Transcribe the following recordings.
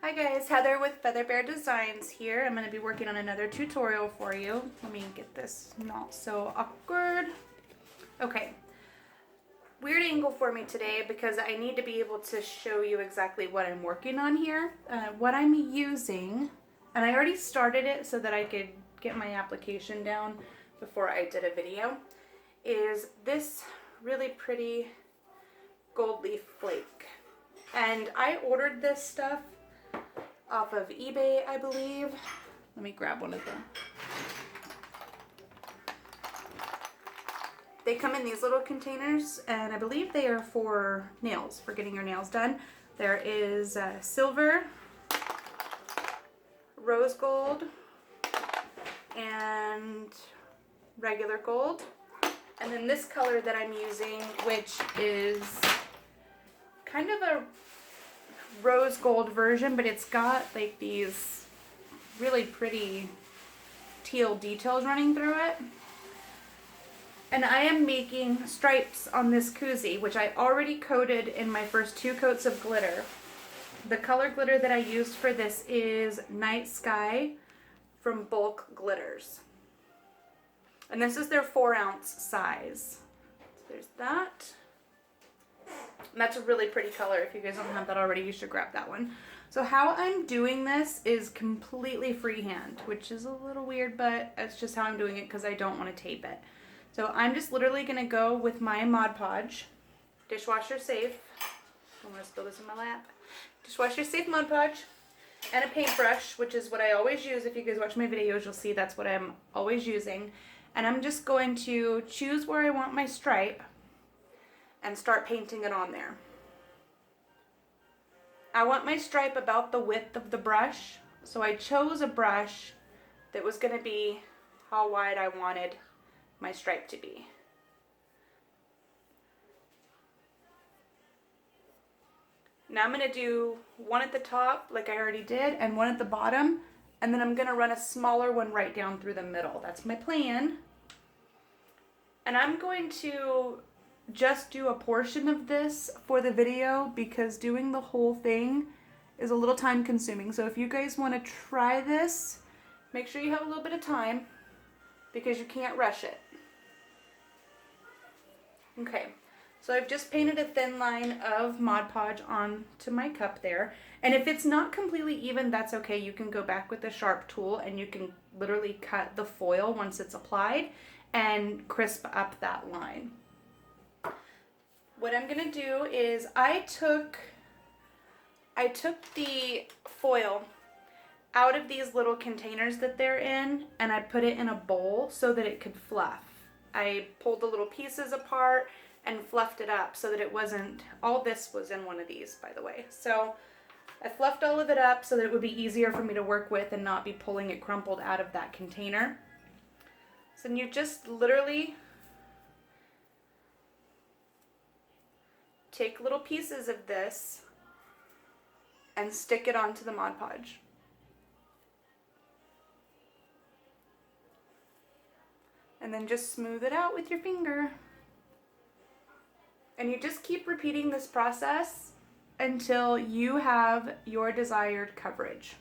Hi guys, Heather with FeatherBear Designs here. I'm going to be working on another tutorial for you. Let me get this not so awkward. Okay, weird angle for me today because I need to be able to show you exactly what I'm working on here. What I'm using, and I already started it so that I could get my application down before I did a video, is this really pretty gold leaf flake. And I ordered this stuff off of eBay, I believe. Let me grab one of them. They come in these little containers, and I believe they are for nails, for getting your nails done. There is silver, rose gold, and regular gold. And then this color that I'm using, which is kind of a rose gold version, but it's got like these really pretty teal details running through it. And I am making stripes on this Koozie, which I already coated in my first 2 coats of glitter. The color glitter that I used for this is Night Sky from Bulk Glitters. And this is their 4-ounce size. So there's that. And that's a really pretty color. If you guys don't have that already, you should grab that one. So how I'm doing this is completely freehand, which is a little weird, but it's just how I'm doing it because I don't want to tape it. So I'm just literally going to go with my Mod Podge, dishwasher safe. I'm going to spill this in my lap. Dishwasher safe Mod Podge, and a paintbrush, which is what I always use. If you guys watch my videos, you'll see that's what I'm always using. And I'm just going to choose where I want my stripe and start painting it on there. I want my stripe about the width of the brush, so I chose a brush that was going to be how wide I wanted my stripe to be. Now I'm going to do one at the top like I already did and one at the bottom, and then I'm going to run a smaller one right down through the middle. That's my plan. And I'm going to just do a portion of this for the video because doing the whole thing is a little time consuming. So if you guys want to try this, make sure you have a little bit of time because you can't rush it. Okay, so I've just painted a thin line of Mod Podge onto my cup there. And if it's not completely even, that's okay. You can go back with a sharp tool and you can literally cut the foil once it's applied and crisp up that line. What I'm going to do is I took the foil out of these little containers that they're in, and I put it in a bowl so that it could fluff. I pulled the little pieces apart and fluffed it up so that it wasn't, all this was in one of these, by the way. So I fluffed all of it up so that it would be easier for me to work with and not be pulling it crumpled out of that container. So then you just literally take little pieces of this and stick it onto the Mod Podge. And then just smooth it out with your finger. And you just keep repeating this process until you have your desired coverage.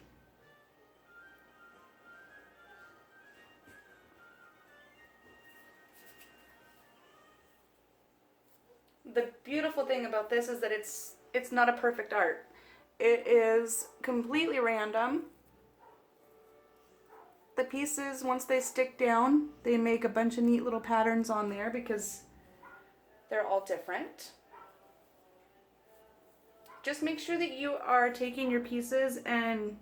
The beautiful thing about this is that it's not a perfect art. It is completely random. The pieces, once they stick down, they make a bunch of neat little patterns on there because they're all different. Just make sure that you are taking your pieces and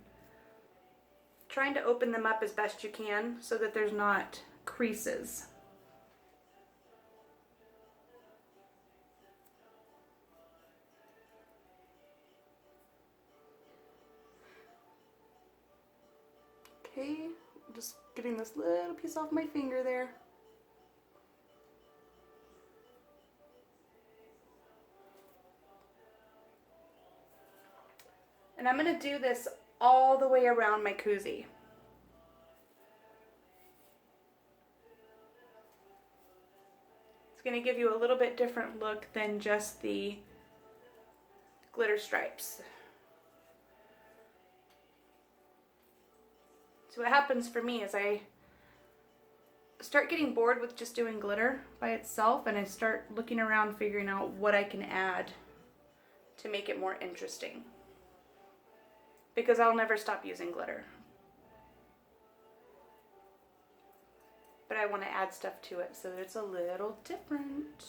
trying to open them up as best you can so that there's not creases. Okay, just getting this little piece off my finger there. And I'm going to do this all the way around my Koozie. It's going to give you a little bit different look than just the glitter stripes. So what happens for me is I start getting bored with just doing glitter by itself, and I start looking around figuring out what I can add to make it more interesting. Because I'll never stop using glitter. But I want to add stuff to it so that it's a little different.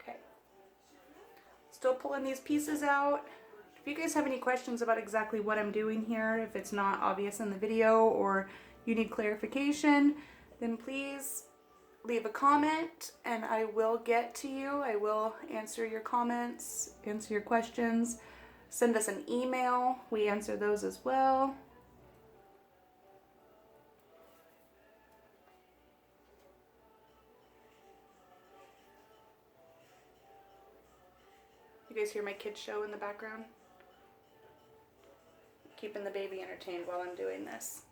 Okay. Still pulling these pieces out. If you guys have any questions about exactly what I'm doing here, if it's not obvious in the video or you need clarification, then please leave a comment and I will get to you. I will answer your comments, answer your questions. Send us an email. We answer those as well. You guys hear my kids show in the background? Keeping the baby entertained while I'm doing this.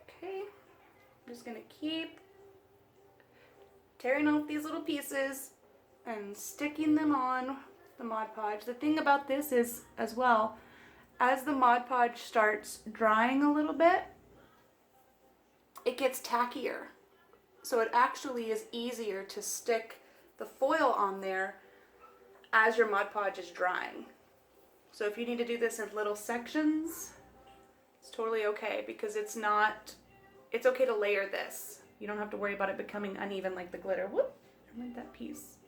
Okay, I'm just gonna keep tearing off these little pieces and sticking them on the Mod Podge. The thing about this is, as well, as the Mod Podge starts drying a little bit, it gets tackier. So it actually is easier to stick the foil on there as your Mod Podge is drying. So if you need to do this in little sections, it's totally okay, because it's okay to layer this. You don't have to worry about it becoming uneven like the glitter. Whoop, I made that piece.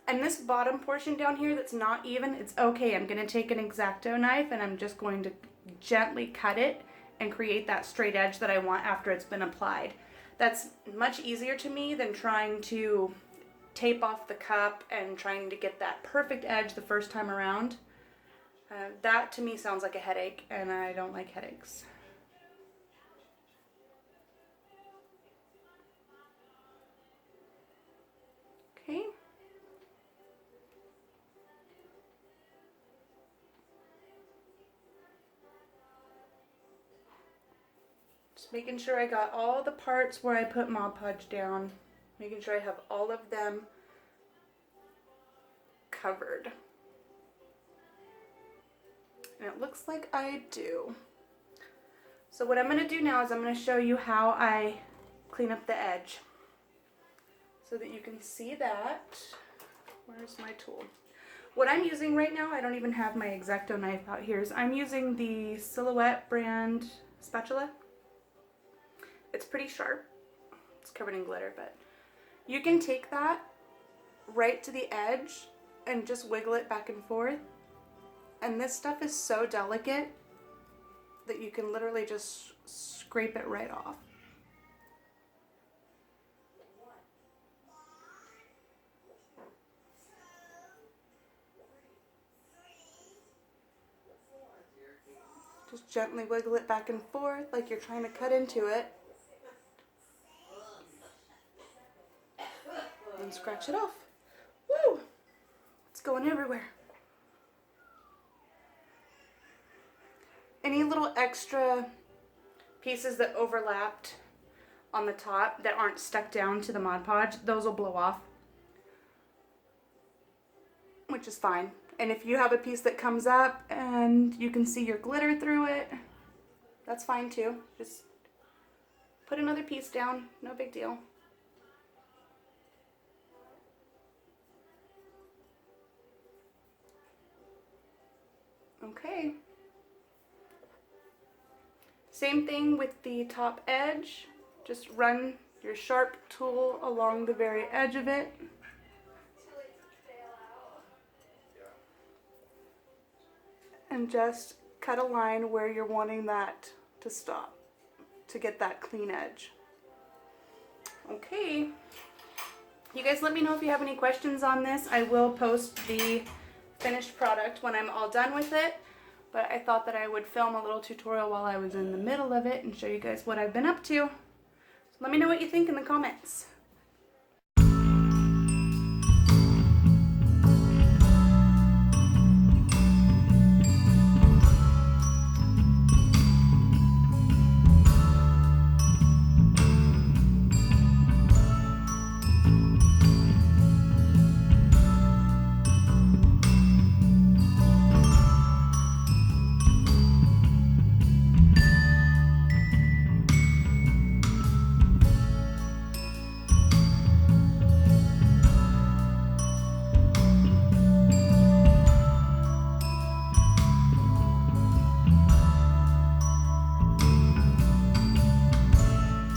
And this bottom portion down here that's not even, it's okay. I'm gonna take an X-Acto knife and I'm just going to gently cut it and create that straight edge that I want after it's been applied. That's much easier to me than trying to tape off the cup and trying to get that perfect edge the first time around. That to me sounds like a headache, and I don't like headaches. Okay. Just making sure I got all the parts where I put Mod Podge down. Making sure I have all of them covered. And it looks like I do. So what I'm going to do now is I'm going to show you how I clean up the edge, so that you can see that. Where's my tool? What I'm using right now, I don't even have my X-Acto knife out here, is I'm using the Silhouette brand spatula. It's pretty sharp. It's covered in glitter, but you can take that right to the edge and just wiggle it back and forth. And this stuff is so delicate that you can literally just scrape it right off. Just gently wiggle it back and forth like you're trying to cut into it. And scratch it off. Woo! It's going everywhere. Any little extra pieces that overlapped on the top that aren't stuck down to the Mod Podge, those will blow off, which is fine. And if you have a piece that comes up and you can see your glitter through it, that's fine too. Just put another piece down, no big deal. Okay. Same thing with the top edge. Just run your sharp tool along the very edge of it. And just cut a line where you're wanting that to stop to get that clean edge. Okay. You guys let me know if you have any questions on this. I will post the finished product when I'm all done with it. But I thought that I would film a little tutorial while I was in the middle of it and show you guys what I've been up to. So let me know what you think in the comments.